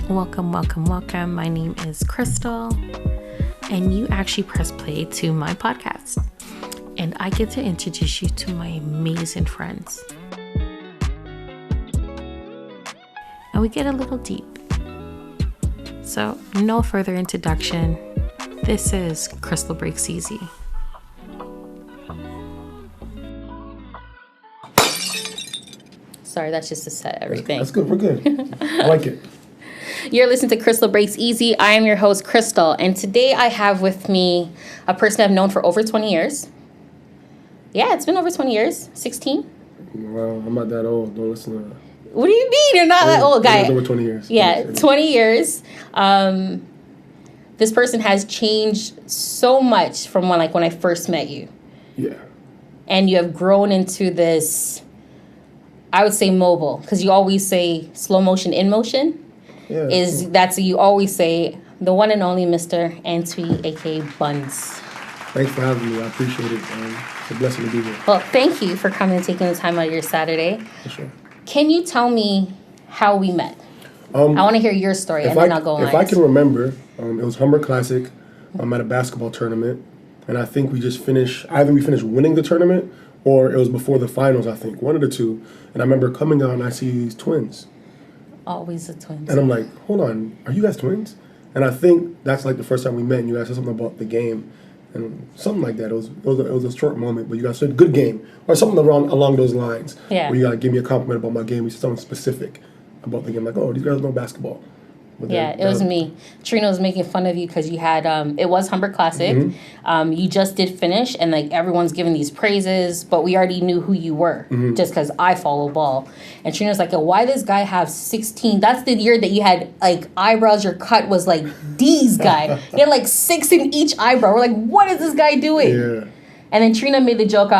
Welcome. My name is Krystle, and you actually press play to my podcast. And I get to introduce you to my amazing friends. And we get a little deep. So, no further introduction. This is Krystle Breaks Easy. Sorry, that's just to set everything. That's good. We're good. I like it. You're listening to Krystle Breaks Easy. I am your host, Krystle. And today I have with me a person I've known for over 20 years. Yeah, it's been over 20 years. 16? Well, I'm not that old. Don't listen to that. What do you mean? You're not that old, guy. It's over 20 years. Yeah, 20 years. This person has changed so much from when I first met you. Yeah. And you have grown into this, I would say mobile, because you always say slow motion, in motion. Yeah. That's you always say, the one and only Mr. Antwi, aka Buns. Thanks for having me. I appreciate it. It's a blessing to be here. Well, thank you for coming and taking the time out of your Saturday. For sure. Can you tell me how we met? I want to hear your story, and then I'll go on. If I can remember, it was Humber Classic at a basketball tournament, and I think we finished winning the tournament, or it was before the finals, I think, one of the two. And I remember coming out and I see these twins. Always the twins. And I'm like, hold on, are you guys twins? And I think that's like the first time we met, and you guys said something about the game, and something like that. It was a short moment, but you guys said good game, or something along those lines. Yeah. Where you gotta give me a compliment about my game. You said something specific about the game, like, oh, these guys know basketball. But it was me. Trina was making fun of you because you had, it was Humber Classic. Mm-hmm. You just did finish, and everyone's giving these praises, but we already knew who you were just because I follow ball. And Trina was like, why this guy have 16? That's the year that you had eyebrows. Your cut was like D's guy. You had 6 in each eyebrow. We're like, what is this guy doing? Yeah. And then Trina made the joke,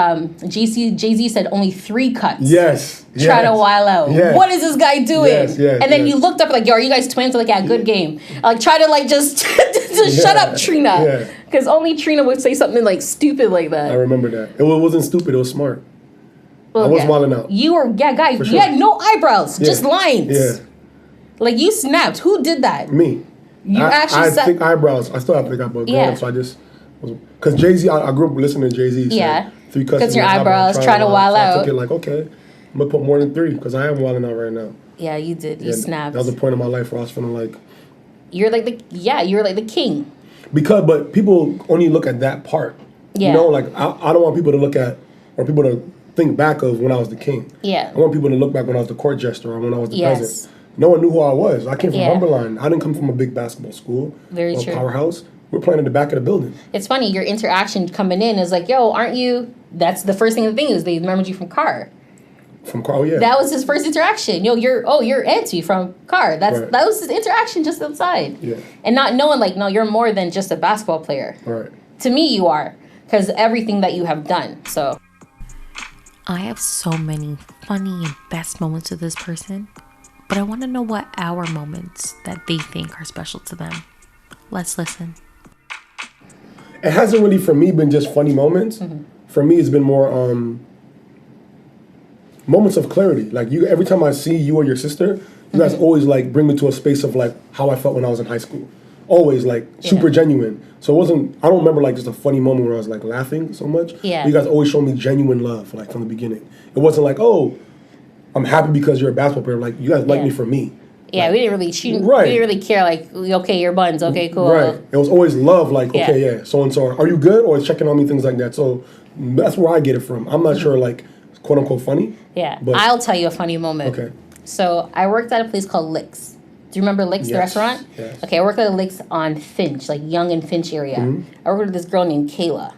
Jay-Z said only 3 cuts. Yes. Try to while out. Yes. What is this guy doing? Yes. And then you looked up yo, are you guys twins? Yeah, good game. Try to just shut up, Trina. Because only Trina would say something stupid like that. I remember that. It wasn't stupid, it was smart. Well, I was wilding out. You were, guys, you had no eyebrows, just lines. Yeah. You snapped. Who did that? Me. I think eyebrows. I still have thick eyebrows. Yeah. So I just... Because Jay-Z, I grew up listening to Jay-Z. So 3 cuts. Because your eyebrows, trying to while out. I took it okay, I'm going to put more than 3 because I am wilding out right now. Yeah, you did. You snapped. That was a point in my life where I was feeling like... You were the king. But people only look at that part. Yeah. You know, I don't want people to look at, or people to think back of when I was the king. Yeah. I want people to look back when I was the court jester or when I was the president. No one knew who I was. I came from Humberline. I didn't come from a big basketball school. Very true. Powerhouse. We're playing in the back of the building. It's funny, your interaction coming in is yo, aren't you... That's the first thing is they remembered you from Carr. From Carr, oh yeah. That was his first interaction. You're Antwi from Carr. That was his interaction just outside. Yeah. And not knowing no, you're more than just a basketball player. Right. To me, you are. Because everything that you have done, so... I have so many funny and best moments with this person, but I want to know what our moments that they think are special to them. Let's listen. It hasn't really, for me, been just funny moments. Mm-hmm. For me, it's been more moments of clarity. Every time I see you or your sister, you guys always bring me to a space of how I felt when I was in high school. Always super genuine. So it wasn't, I don't remember just a funny moment where I was laughing so much. Yeah. You guys always showed me genuine love from the beginning. It wasn't oh, I'm happy because you're a basketball player. You guys like me for me. Yeah, we didn't really shoot. Right. We didn't really care. Okay, your buns. Okay, cool. Right. It was always love. Okay, so and so. Are you good? Or checking on me, things like that. So that's where I get it from. I'm not sure, quote unquote, funny. Yeah. But I'll tell you a funny moment. Okay. So I worked at a place called Licks. Do you remember Licks, the restaurant? Yes. Okay, I worked at a Licks on Finch, Young and Finch area. Mm-hmm. I worked with this girl named Kayla.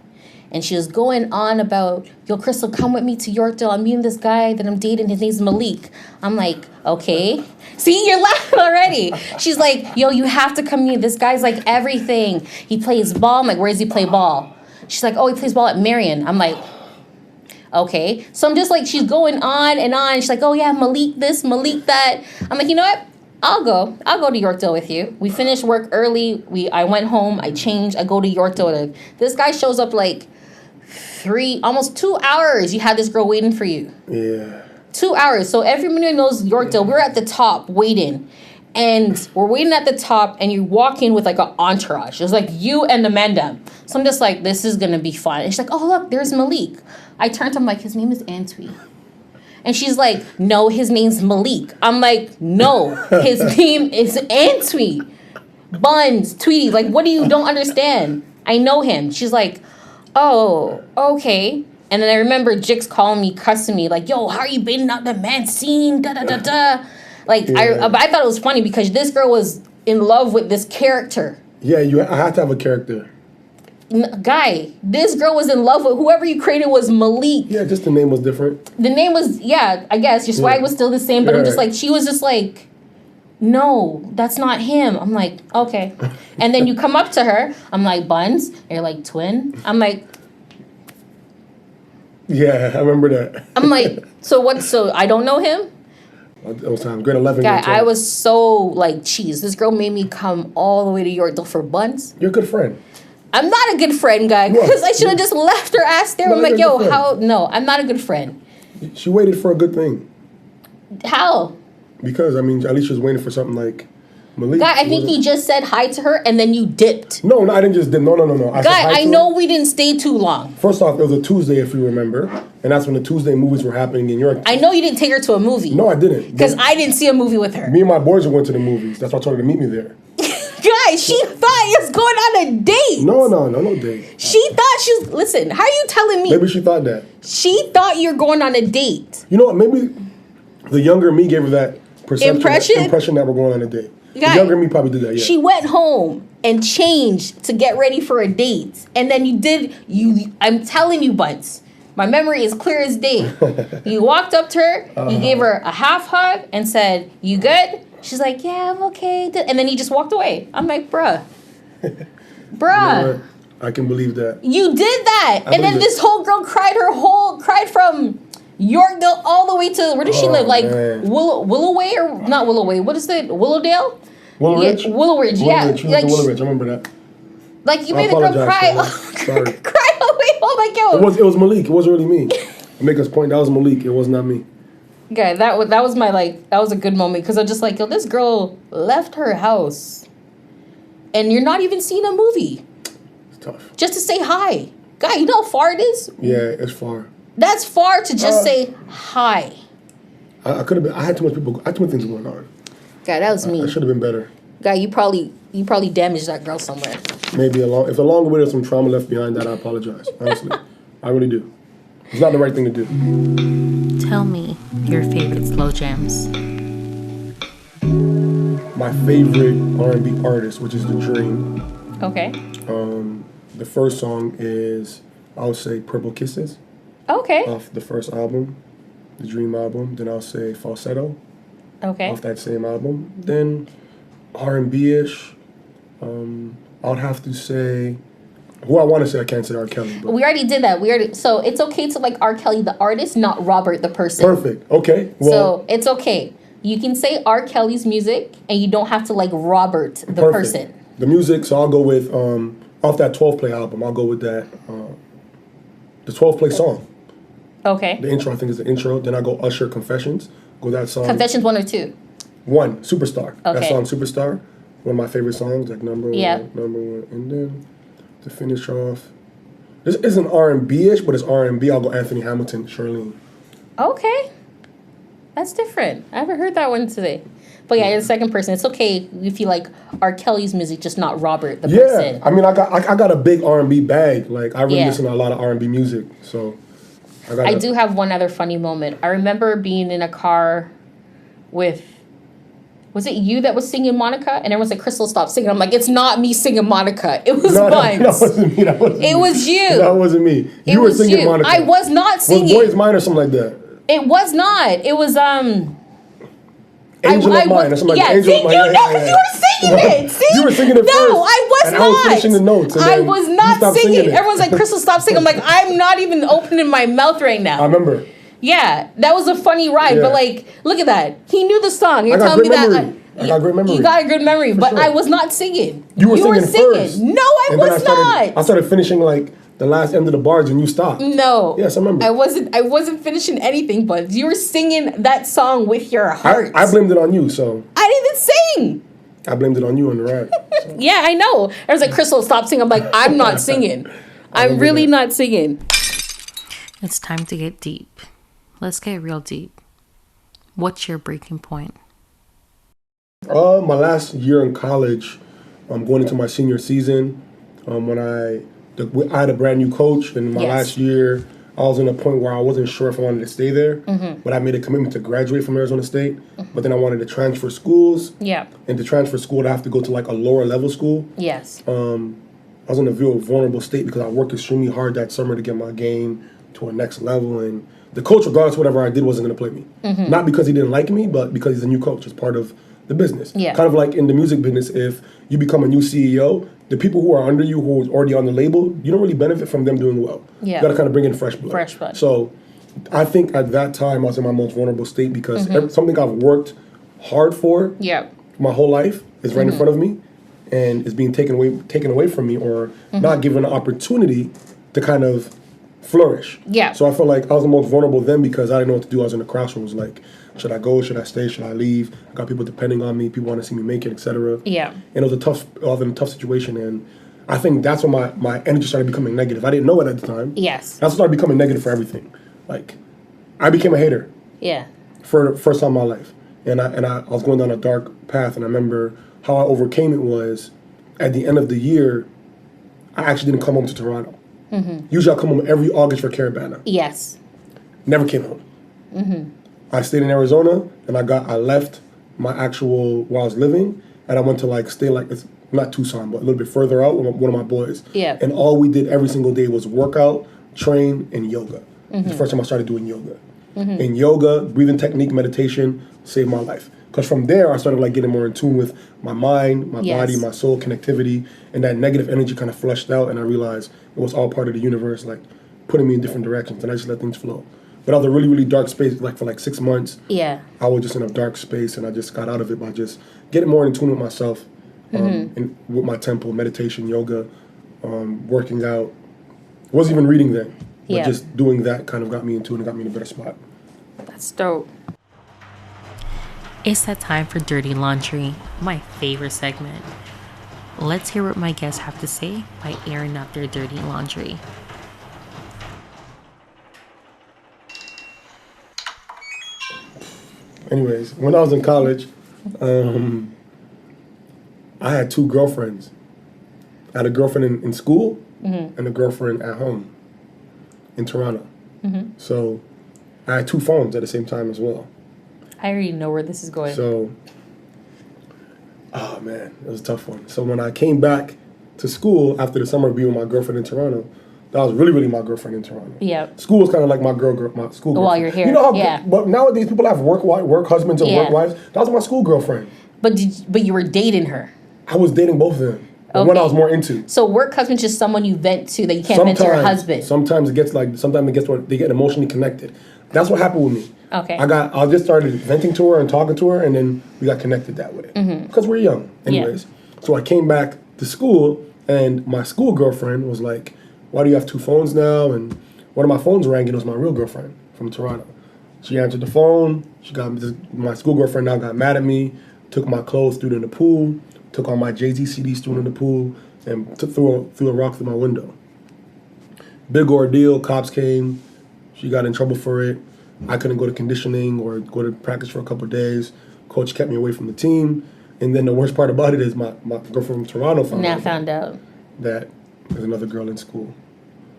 And she was going on about, yo, Krystle, come with me to Yorkdale. I'm meeting this guy that I'm dating. His name's Malik. I'm like, okay. See, you're laughing already. She's like, yo, you have to come meet. This guy's everything. He plays ball. I'm like, where does he play ball? She's like, oh, he plays ball at Marion. I'm like, okay. So I'm just she's going on and on. She's like, oh, yeah, Malik this, Malik that. I'm like, you know what? I'll go to Yorkdale with you. We finished work early. I went home. I changed. I go to Yorkdale. This guy shows up almost 2 hours. You had this girl waiting for you. Yeah. 2 hours. So everybody knows Yorkdale. We're at the top waiting. And we're waiting at the top, and you walk in with like an entourage. It was like you and the mandem. So I'm just like, this is gonna be fun. And she's like, oh look, there's Malik. I turned to him like, his name is Antwi. And she's like, no, his name's Malik. I'm like, no, his name is Antwi. Buns, Tweety, like, what do you don't understand? I know him. She's like, oh, okay. And then I remember Jix calling me, cussing me, like, yo, how are you baiting out the man scene? Da da da da. Like, yeah. I thought it was funny because this girl was in love with this character. Yeah, I had to have a character. Guy, this girl was in love with whoever you created was Malik. Yeah, just the name was different. The name was, yeah, I guess. Your swag was still the same, but I'm just like, she was just like, no, that's not him. I'm like, okay. And then you come up to her, I'm like, Buns? And you're like, twin? I'm like... Yeah, I remember that. I'm like, so I don't know him? It was time, grade 11. Guy, I was so like, cheese. This girl made me come all the way to Yorkdale for Buns. You're a good friend. I'm not a good friend, guy, because I should have just left her ass there. I'm like, yo, how? No, I'm not a good friend. She waited for a good thing. How? Because, I mean, at least she was waiting for something like Malik. Guy, I think you just said hi to her and then you dipped. No, I didn't just dip. No. Guy, I know we didn't stay too long. First off, it was a Tuesday, if you remember. And that's when the Tuesday movies were happening in York. I know you didn't take her to a movie. No, I didn't. Because I didn't see a movie with her. Me and my boys were going to the movies. That's why I told her to meet me there. Guy, she thought he was going on a date. No date. She thought she was... Listen, how are you telling me? Maybe she thought that. She thought you were going on a date. You know what? Maybe the younger me gave her that impression that we're going on a date. Guy, the younger me probably did that, yeah. She went home and changed to get ready for a date. And then I'm telling you, Buns, my memory is clear as day. You walked up to her, you gave her a half hug and said, you good? She's like, yeah, I'm okay. And then he just walked away. I'm like, bruh. You know, I can believe that. You did that. And then this whole girl cried from Yorkdale all the way to, where does she live? Like, Willoway or not Willoway? What is it? Willowdale? Willowridge? Yeah, Willowridge, yeah. Like, Willowridge, I remember that. Like, you made the girl cry. Sorry. Cry away. Oh my God. It was Malik. It wasn't really me. To make us point, that was Malik. It was not me. Okay, that was my, like, that was a good moment. Because I'm just like, yo, this girl left her house. And you're not even seeing a movie. It's tough. Just to say hi. Guy, you know how far it is? Yeah, it's far. That's far to just say hi. I could have been. I had too much people. I had too many things going on. God, that was me. I should have been better. Guy, you probably damaged that girl somewhere. Maybe if along the way there's some trauma left behind that, I apologize. Honestly, I really do. It's not the right thing to do. Tell me your favorite slow jams. My favorite R&B artist, which is The Dream. Okay. The first song is, I would say, Purple Kisses. Okay. Off the first album, the Dream album. Then I'll say Falsetto. Okay. Off that same album. Then R&B-ish. I would have to say, who I want to say, I can't say R. Kelly. But we already did that. So it's okay to like R. Kelly the artist, not Robert the person. Perfect. Okay. Well, so it's okay. You can say R. Kelly's music, and you don't have to like Robert the person. The music, so I'll go with, off that 12-play album, I'll go with that, the 12-play song. Okay. The intro, I think, is the intro. Then I go Usher, Confessions. Go that song. Confessions 1 or 2? 1, Superstar. Okay. That song, Superstar, one of my favorite songs, like number one. And then to finish off, this isn't R&B-ish, but it's R&B. I'll go Anthony Hamilton, Charlene. Okay. That's different. I haven't heard that one today. But yeah, you're the second person. It's okay if you like R. Kelly's music, just not Robert the person. Yeah, I mean, I got a big R&B bag. Like, I really listen to a lot of R&B music, so... I do have one other funny moment. I remember being in a car with... Was it you that was singing Monica? And everyone's like, Krystle, stop singing. I'm like, it's not me singing Monica. It was Buns. That wasn't me. It was you. That wasn't me. You were singing Monica. I was not singing. Was Boy's Mine or something like that? It was not. It was, Angel of Mine or something like that. Angel of Mine. You know, because you were singing it. See? You were singing it first. No, I was not. I was finishing the notes. I was not singing. Everyone's like, Krystle, stop singing. I'm like, I'm not even opening my mouth right now. I remember. Yeah, that was a funny ride. But like, look at that. He knew the song. You're telling me that. I got great memory. You got a good memory, but sure. I was not singing. You were singing first. No, I was not. I started finishing like the last end of the bars and you stopped. No. Yes, I remember. I wasn't finishing anything, but you were singing that song with your heart. I blamed it on you, so. I didn't say sing. I blamed it on you on the ride. So. Yeah, I know. I was like, Krystle, stop singing. I'm like, I'm not singing. I'm really not singing. It's time to get deep. Let's get real deep. What's your breaking point? My last year in college, going into my senior season, when I had a brand new coach, and my last year, I was in a point where I wasn't sure if I wanted to stay there, but I made a commitment to graduate from Arizona State, but then I wanted to transfer schools. Yeah. And to transfer school, I have to go to like a lower level school. Yes. I was in a real vulnerable state because I worked extremely hard that summer to get my game to a next level, and the coach, regardless of whatever I did, wasn't going to play me. Not because he didn't like me, but because he's a new coach. It's part of the business. Yeah. Kind of like in the music business, if you become a new CEO, the people who are under you, who are already on the label, you don't really benefit from them doing well. Yeah. You got to kind of bring in fresh blood. Fresh blood. So I think at that time I was in my most vulnerable state because something I've worked hard for my whole life is right in front of me and is being taken away from me, or not given an opportunity to kind of flourish. Yeah. So I felt like I was the most vulnerable then because I didn't know what to do. I was in the crossroads, like, should I go? Should I stay? Should I leave? I got people depending on me. People want to see me make it, etc. Yeah. And it was I was in a tough situation, and I think that's when my energy started becoming negative. I didn't know it at the time. Yes. That's started becoming negative for everything. Like, I became a hater. Yeah. For the first time in my life, and I was going down a dark path, and I remember how I overcame it was at the end of the year, I actually didn't come home to Toronto. Usually I come home every August for Caravana. Yes. Never came home. I stayed in Arizona, and I left my actual where I was living, and I went to stay it's not Tucson, but a little bit further out with one of my boys. Yeah. And all we did every single day was workout, train, and yoga. It's the first time I started doing yoga. And yoga, breathing technique, meditation saved my life. Because from there, I started getting more in tune with my mind, my body, my soul, connectivity, and that negative energy kind of flushed out, and I realized it was all part of the universe, putting me in different directions, and I just let things flow. But I was in a really, really dark space, for 6 months. Yeah. I was just in a dark space, and I just got out of it by just getting more in tune with myself, and with my temple, meditation, yoga, working out. I wasn't even reading then, but just doing that kind of got me in tune and got me in a better spot. That's dope. It's that time for Dirty Laundry, my favorite segment. Let's hear what my guests have to say by airing out their dirty laundry. Anyways, when I was in college, I had 2 girlfriends. I had a girlfriend in school and a girlfriend at home in Toronto. So I had 2 phones at the same time as well. I already know where this is going. So, oh man, it was a tough one. So when I came back to school after the summer of being with my girlfriend in Toronto, that was really, really my girlfriend in Toronto. Yeah. School was kind of like my my school girlfriend. While you're here. You know how, but nowadays people have work husbands and work wives. That was my school girlfriend. But you were dating her. I was dating both of them. Okay. One I was more into. So work husband's just someone you vent to that you can't vent to your husband. Sometimes it gets where they get emotionally connected. That's what happened with me. Okay. I just started venting to her and talking to her, and then we got connected that way. Because we're young. Anyways. So I came back to school, and my school girlfriend was like, why do you have 2 phones now? And one of my phones rang, and it was my real girlfriend from Toronto. She answered the phone. My school girlfriend now got mad at me, took my clothes, threw it in the pool, took all my Jay-Z CDs, threw it in the pool, and threw a rock through my window. Big ordeal. Cops came. She got in trouble for it. I couldn't go to conditioning or go to practice for a couple of days. Coach kept me away from the team. And then the worst part about it is my girlfriend from Toronto found out that there's another girl in school.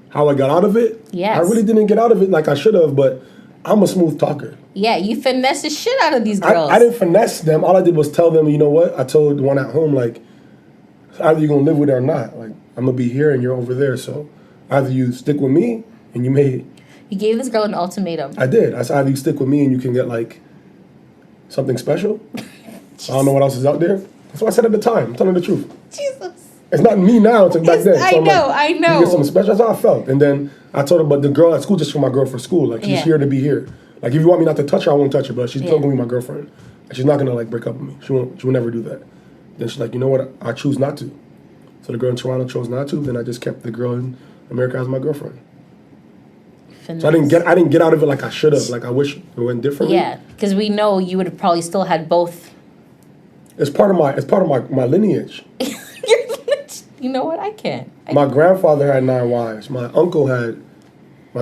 How I got out of it? Yes. I really didn't get out of it like I should have, but I'm a smooth talker. Yeah, you finesse the shit out of these girls. I didn't finesse them. All I did was tell them, you know what? I told the one at home, either you're going to live with it or not. I'm going to be here and you're over there. So either you stick with me and you may... You gave this girl an ultimatum. I did. I said, either you stick with me and you can get, something special. I don't know what else is out there. That's what I said at the time. I'm telling the truth. Jesus. It's not me now. It's back then. So I know. You get something special. That's how I felt. And then I told her, but the girl at school just for my girl for school. She's here to be here. If you want me not to touch her, I won't touch her. But she's still going to be my girlfriend. And she's not going to, break up with me. She will never do that. Then she's like, you know what? I choose not to. So the girl in Toronto chose not to. Then I just kept the girl in America as my girlfriend. Finesse. So I didn't get out of it like I should have. I wish it went differently. Yeah, because we know you would have probably still had both It's part of my lineage. You know what? I can't. My grandfather had 9 wives. My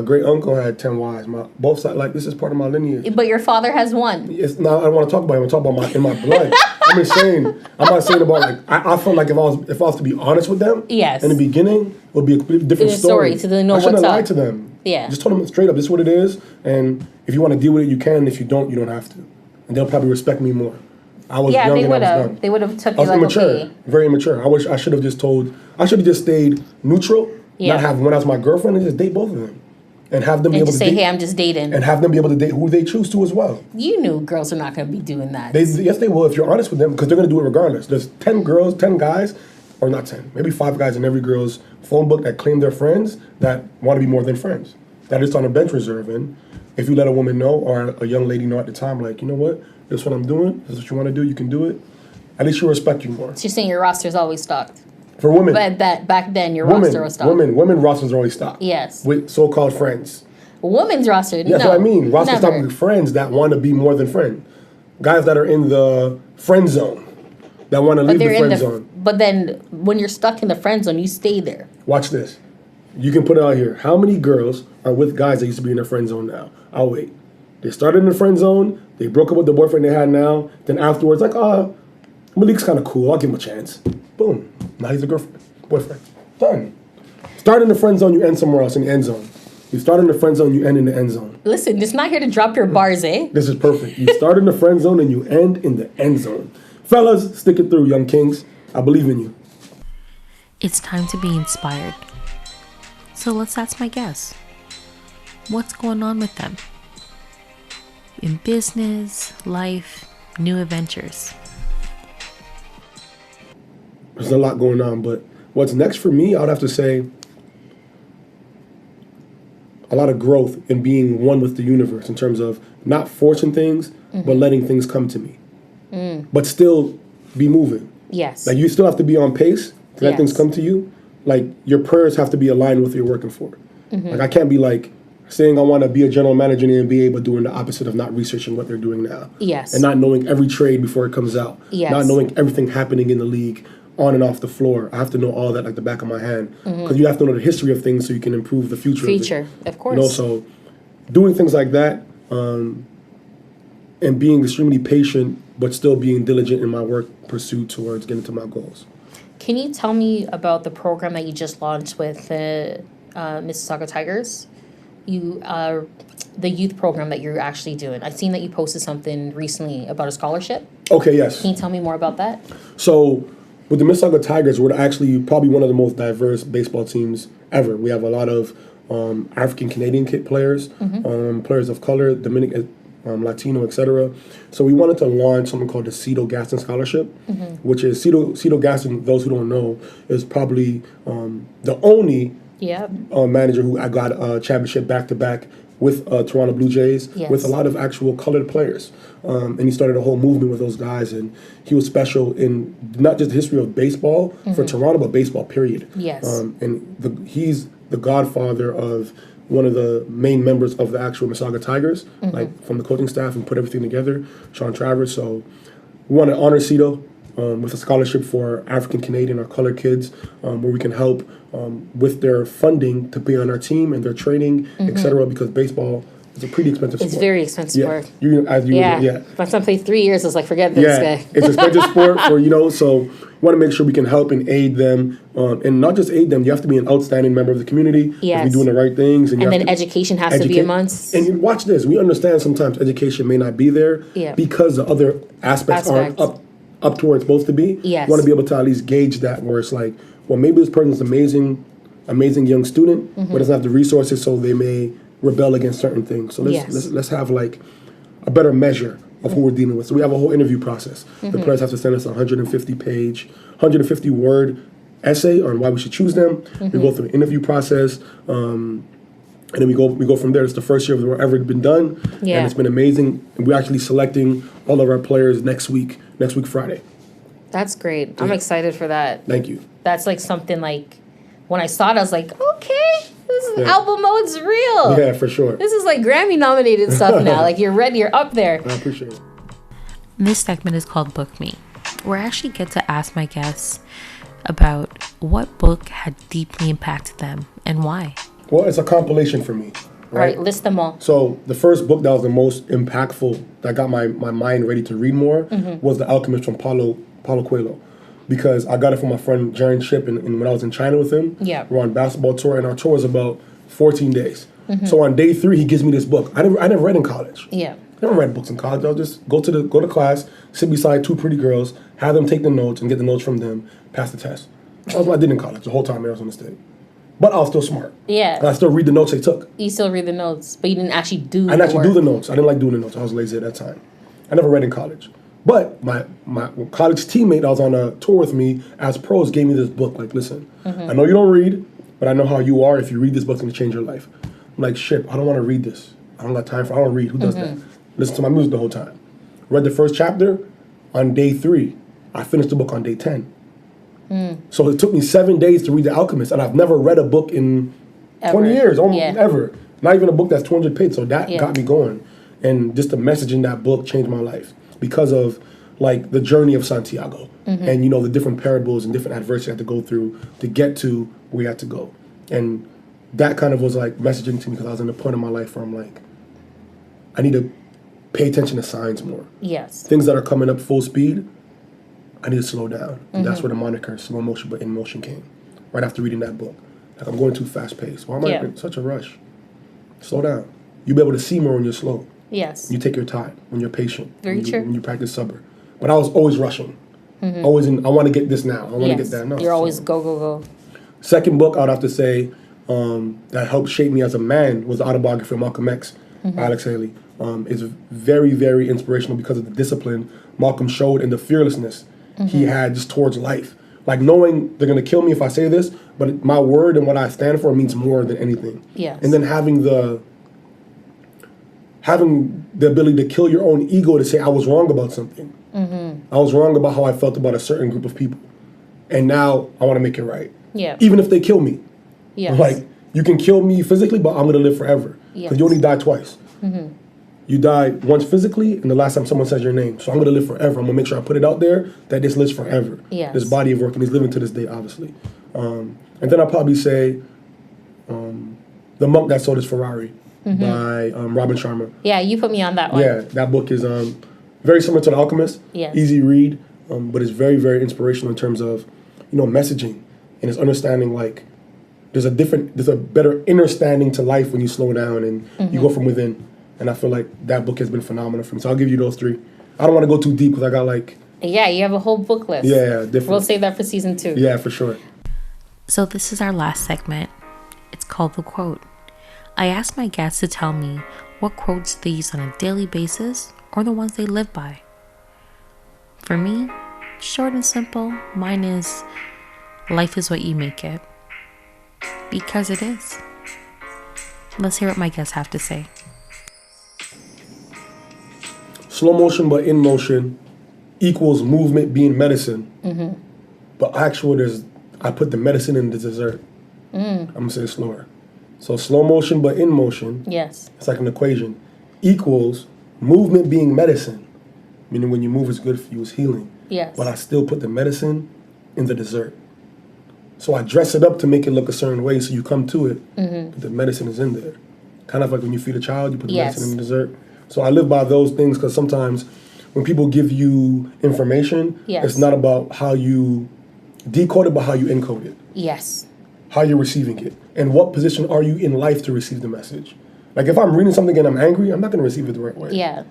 great uncle had 10 wives. Both sides, like, this is part of my lineage. But your father has 1. It's not. I don't want to talk about it. I'm talking about in my blood. I'm not saying about, like, I felt like if I was to be honest with them, yes, in the beginning, it would be a completely different story. So they know what's up. I shouldn't have lied to them. Yeah. Just told them straight up, this is what it is, and if you want to deal with it, you can. If you don't have to. And they'll probably respect me more. I was young and I was dumb. They would have took you like, immature, okay. Very immature. I should have just stayed neutral, not have one as my girlfriend, and just date both of them. And have them be able to say, date, hey, I'm just dating. And have them be able to date who they choose to as well. You knew girls are not going to be doing that. Yes, they will if you're honest with them, because they're going to do it regardless. There's 10 guys, or not 10, maybe 5 guys in every girl's phone book that claim they're friends that want to be more than friends. That is on a bench reserve. And if you let a woman know, or a young lady know at the time, like, you know what, this is what I'm doing, this is what you want to do, you can do it, at least she'll respect you more. So you're saying your roster is always stocked? For women. But back then your roster was stocked. Women rosters are always stocked. Yes. With so-called friends. Women's roster, That's what I mean. Roster stocked with friends that want to be more than friends. Guys that are in the friend zone, that want to leave the friend zone. But then when you're stuck in the friend zone, you stay there. Watch this. You can put it out here. How many girls are with guys that used to be in their friend zone now? I'll wait. They started in the friend zone. They broke up with the boyfriend they had now. Then afterwards, like, Malik's kind of cool. I'll give him a chance. Boom. Now he's a boyfriend. Done. Start in the friend zone, you end somewhere else in the end zone. You start in the friend zone, you end in the end zone. Listen, it's not here to drop your bars, eh? This is perfect. You start in the friend zone and you end in the end zone. Fellas, stick it through, young kings. I believe in you. It's time to be inspired. So let's ask my guests. What's going on with them? In business, life, new adventures. There's a lot going on, but what's next for me, I would have to say, a lot of growth in being one with the universe in terms of not forcing things, but letting things come to me. But still be moving. Yes. Like, you still have to be on pace to let things come to you. Like, your prayers have to be aligned with what you're working for. Like, I can't be like saying I want to be a general manager in the NBA, but doing the opposite of not researching what they're doing now. Yes. And not knowing every trade before it comes out. Yes. Not knowing everything happening in the league on and off the floor. I have to know all that like the back of my hand. Because you have to know the history of things so you can improve the future of course. You know, so doing things like that and being extremely patient, but still being diligent in my work pursuit towards getting to my goals. Can you tell me about the program that you just launched with the Mississauga Tigers? The youth program that you're actually doing. I've seen that you posted something recently about a scholarship. Okay, yes. Can you tell me more about that? So, with the Mississauga Tigers, we're actually probably one of the most diverse baseball teams ever. We have a lot of African Canadian players, players of color, Dominican, Latino, etc. So we wanted to launch something called the Cito Gaston Scholarship, which is Cito Gaston. Those who don't know, is probably the only manager who I got a championship back-to-back with Toronto Blue Jays, with a lot of actual colored players. And he started a whole movement with those guys, and he was special in not just the history of baseball for Toronto, but baseball, period. Yes. And he's the godfather of one of the main members of the actual Mississauga Tigers, like from the coaching staff, and put everything together, Sean Travers. So we want to honor Cito with a scholarship for African Canadian or colored kids, where we can help with their funding to be on our team and their training, etc. Because baseball is a pretty expensive sport. It's very expensive sport. My son played 3 years. I was like, forget this guy. It's an expensive sport for, so we want to make sure we can help and aid them. And not just aid them, you have to be an outstanding member of the community. Yes. If you're doing the right things. And then education has to be amongst. And watch this. We understand sometimes education may not be there because the other aspects aren't up to where it's supposed to be. Yes. You want to be able to at least gauge that, where it's like, well, maybe this person's amazing young student, but doesn't have the resources, so they may rebel against certain things. So let's have like a better measure of who we're dealing with. So we have a whole interview process. The players have to send us a 150 word essay on why we should choose them. We go through the interview process, and then we go from there. It's the first year we've ever been done, and it's been amazing. And we're actually selecting all of our players next week Friday. That's great. I'm excited for that. Thank you. That's like something like, when I saw it, I was like, okay, this is album mode's real. Yeah, for sure. This is like Grammy nominated stuff now. Like, you're ready, you're up there. I appreciate it. This segment is called Bookme. where I actually get to ask my guests about what book had deeply impacted them and why. Well, it's a compilation for me. Right, list them all. So the first book that was the most impactful, that got my mind ready to read more, was The Alchemist from Paulo Coelho. Because I got it from my friend Jaren Ship, and when I was in China with him, we're on basketball tour, and our tour was about 14 days. So on day 3, he gives me this book. I never read in college. Yeah. I never read books in college. I'll just go to class, sit beside 2 pretty girls, have them take the notes and get the notes from them, pass the test. That was what I did in college the whole time I was on the stage. But I was still smart. Yeah. And I still read the notes they took. You still read the notes, but you didn't actually do the work. I didn't actually do the notes. I didn't like doing the notes. I was lazy at that time. I never read in college. But my college teammate that was on a tour with me as pros gave me this book. Like, listen, I know you don't read, but I know how you are. If you read this book, it's going to change your life. I'm like, shit, I don't want to read this. I don't have time for I don't read. Who does that? Listen to my music the whole time. Read the first chapter on day 3. I finished the book on day 10. So it took me 7 days to read The Alchemist, and I've never read a book in 20 years, almost ever. Not even a book that's 200 pages. So that got me going. And just the message in that book changed my life because of like the journey of Santiago and, you know, the different parables and different adversity I had to go through to get to where we had to go. And that kind of was like messaging to me because I was in a point in my life where I'm like, I need to pay attention to signs more. Yes. Things that are coming up full speed, I need to slow down. And that's where the moniker Slow Motion But In Motion came. Right after reading that book. Like, I'm going too fast paced. Why am I in such a rush? Slow down. You'll be able to see more when you're slow. Yes. You take your time when you're patient. Very true. When you practice sabr. But I was always rushing. Always I want to get this now. I want to get that now. You're always go. Second book I would have to say that helped shape me as a man was the autobiography of Malcolm X, Alex Haley. It's very, very inspirational because of the discipline Malcolm showed and the fearlessness he had just towards life. Like knowing they're going to kill me if I say this, but my word and what I stand for means more than anything. Yes. And then having the ability to kill your own ego to say I was wrong about something. I was wrong about how I felt about a certain group of people. And now I want to make it right. Yeah. Even if they kill me. Yes. Like, you can kill me physically, but I'm going to live forever. Because you only die twice. You die once physically, and the last time someone says your name. So I'm going to live forever. I'm going to make sure I put it out there that this lives forever. Yes. This body of work, and he's living to this day, obviously. And then I'll probably say The Monk That Sold His Ferrari by Robin Sharma. Yeah, you put me on that one. Yeah, that book is very similar to The Alchemist. Yes. Easy read, but it's very, very inspirational in terms of, you know, messaging. And it's understanding, like, there's a better understanding to life when you slow down and you go from within. And I feel like that book has been phenomenal for me. So I'll give you those 3. I don't want to go too deep because I got like... Yeah, you have a whole book list. Yeah, different. We'll save that for season 2. Yeah, for sure. So this is our last segment. It's called The Quote. I ask my guests to tell me what quotes they use on a daily basis or the ones they live by. For me, short and simple, mine is, life is what you make it. Because it is. Let's hear what my guests have to say. Slow motion but in motion equals movement being medicine. But actually, I put the medicine in the dessert. I'm going to say it slower. So slow motion but in motion. Yes. It's like an equation. Equals movement being medicine. Meaning when you move, it's good for you, it's healing. Yes. But I still put the medicine in the dessert. So I dress it up to make it look a certain way so you come to it, but the medicine is in there. Kind of like when you feed a child, you put the medicine in the dessert. So I live by those things because sometimes when people give you information, it's not about how you decode it, but how you encode it. Yes. How you're receiving it. And what position are you in life to receive the message? Like if I'm reading something and I'm angry, I'm not going to receive it the right way. Yeah.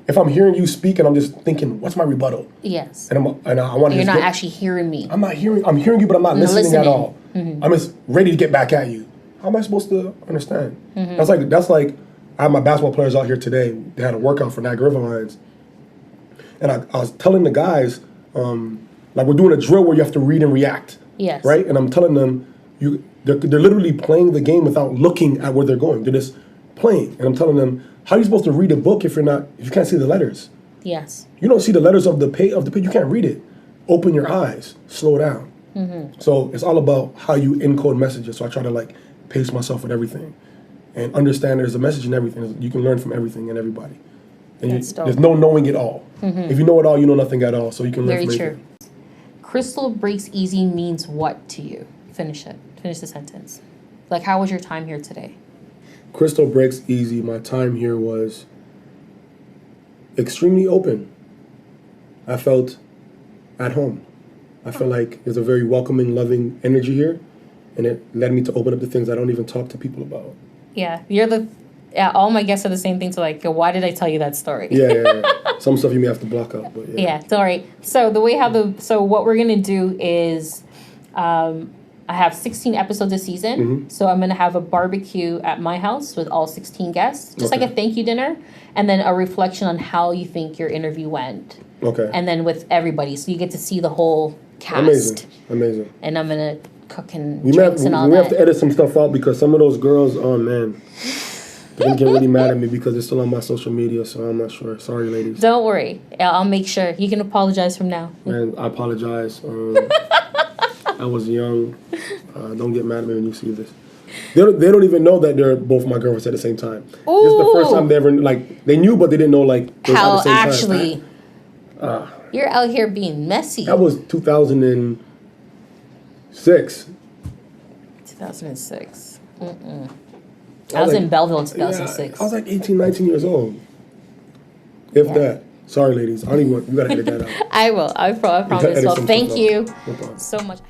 If I'm hearing you speak and I'm just thinking, what's my rebuttal? Yes. And I want to. You're not actually hearing me. I'm hearing you, but I'm not listening at all. I'm just ready to get back at you. How am I supposed to understand? That's like I have my basketball players out here today. They had a workout for Niagara Lions, and I was telling the guys, like we're doing a drill where you have to read and react. Yes. Right. And I'm telling them, they're literally playing the game without looking at where they're going. They're just playing, and I'm telling them, how are you supposed to read a book if you can't see the letters? Yes. You don't see the letters of the page. You can't read it. Open your eyes. Slow down. So it's all about how you encode messages. So I try to like pace myself with everything, and understand there's a message in everything. You can learn from everything and everybody, And there's no knowing it all. Mm-hmm. If you know it all, you know nothing at all. So you can learn from anything. Very true. Krystle breaks easy means what to you? Finish it. Finish the sentence. Like, how was your time here today? Krystle breaks easy. My time here was extremely open. I felt at home. I felt like there's a very welcoming, loving energy here, and it led me to open up the things I don't even talk to people about. Yeah, all my guests are the same thing. So like, why did I tell you that story? Yeah. Some stuff you may have to block out, but yeah. Yeah, sorry. So what we're gonna do is, I have 16 episodes a season. Mm-hmm. So I'm gonna have a barbecue at my house with all 16 guests, just like a thank you dinner, and then a reflection on how you think your interview went. Okay. And then with everybody, so you get to see the whole cast. Amazing. And I'm gonna cook and drinks and all that. We have to edit some stuff out because some of those girls, oh man, they're gonna get really mad at me because it's still on my social media, so I'm not sure. Sorry, ladies. Don't worry, I'll make sure. You can apologize from now. And I apologize. I was young. Don't get mad at me when you see this. They don't even know that they're both my girlfriends at the same time. Ooh. This is the first time they ever they knew, but they didn't know how at the same actually. Time. You're out here being messy. That was 2006. 2006. I was in Belleville in 2006. Yeah, I was like 18, 19 years old. If that. Sorry, ladies. I don't even you gotta edit that out. I will. I promise. Well, thank you so much.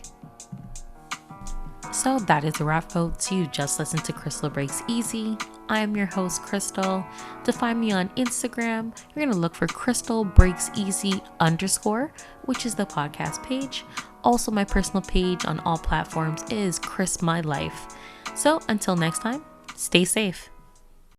So that is a wrap, folks. You just listened to Krystle Breaks Easy. I am your host, Krystle. To find me on Instagram, you're going to look for Krystle Breaks Easy _, which is the podcast page. Also, my personal page on all platforms is Chris My Life. So until next time, stay safe.